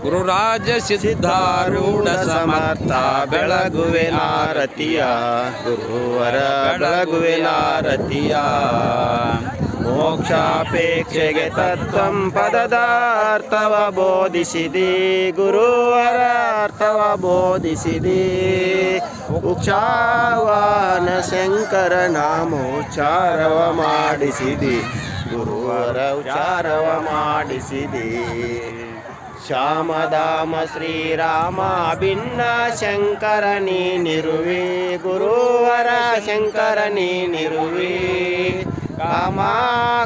ಗುರುರಾಜ ಸಿದ್ಧಾರೂಢ ಸಮರ್ಥ ಬೆಳಗುವೆನಾರತಿಯ ಗುರುವರ ಬೆಳಗುವೆನಾರತಿಯ ಮೋಕ್ಷಾಪೇಕ್ಷೆಗೆ ತತ್ವಂ ಪದದ ಅರ್ಥವ ಬೋಧಿಸಿದಿ ಗುರುವರ ಅರ್ಥವ ಬೋಧಿಸಿದಿ ಉಚ್ಚಾವಾನ ಶಂಕರ ನಾಮೋಚ್ಚಾರವ ಮಾಡಿಸಿದಿ ಗುರುವರ ಉಚ್ಚಾರವ ಮಾಡಿಸಿದಿ ಶ್ಯಾಮಧಾಮ ಶ್ರೀರಾಮ ಭಿನ್ನ ಶಂಕರ ನೀನಿರುವೆ ಗುರುವರ ಶಂಕರ ನೀನಿರುವೆ ಕಾಮ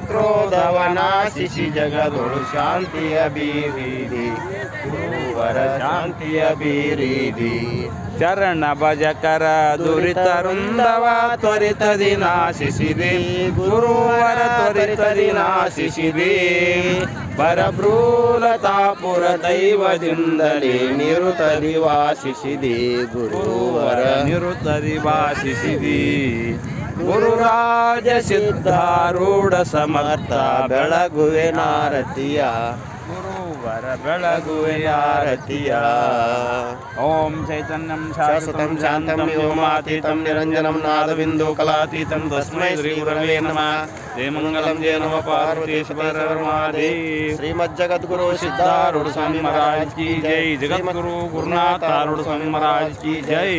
ಕ್ರೋಧವನಾಶಿಸಿ ಜಗದೊಳು ಶಾಂತಿಯ ಬೀರಿದಿ ಗುರುವರ ಶಾಂತಿಯ ಬೀರಿದಿ ಚರಣ ಭಜಕರ ದುರಿತ ವೃಂದವ ತ್ವರಿತದಿ ನಾಶಿಸಿದೆ ಗುರುವರ ತ್ವರಿತದಿ ನಾಶಿಸಿದೆ ಪರಭ್ರೂಲತಾಪುರ ದೈವದಿಂದಲೇ ನಿರುತದಿ ವಾಸಿಸಿದೆ ಗುರುವರ ನಿರುತದಿ ವಾಸಿಸಿದೆ ಗುರುರಾಜ ಸಿದ್ಧಾರೂಢ ಸಮರ್ಥ ಬೆಳಗುವೆನಾರತಿಯ ಗುರುವರ ಬೆಳಗುವೆನಾರತಿಯ ಓಂ ಚೈತನ್ಯಂ ಶಾಶ್ವತಂ ಶಾಂತಂ ವ್ಯೋಮಾತೀತಂ ನಿರಂಜನಂ ನಾದಬಿಂದು ಕಲಾತೀತಂ ತಸ್ಮೈ ಶ್ರೀ ಗುರವೇ ನಮಃ ಜಯ ಮಂಗಲಂ ಜಯ ನಮಃ ಪಾರ್ವತಿ ಪರಮಾದೇವಿ श्रीमज्जगद्गुरु सिद्धारूढ़ स्वामी महाराज की जय। जगद्गुरु गुरुनाथ आरूढ़ स्वामी महाराज की जय।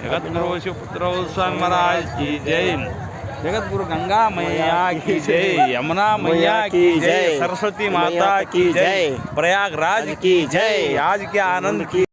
जगद्गुरु शिवपुत्र स्वामी महाराज की जय। जगद्गुरु गंगा मैया की जय। यमुना मैया की जय। सरस्वती माता की जय। प्रयागराज की जय। आज के आनंद की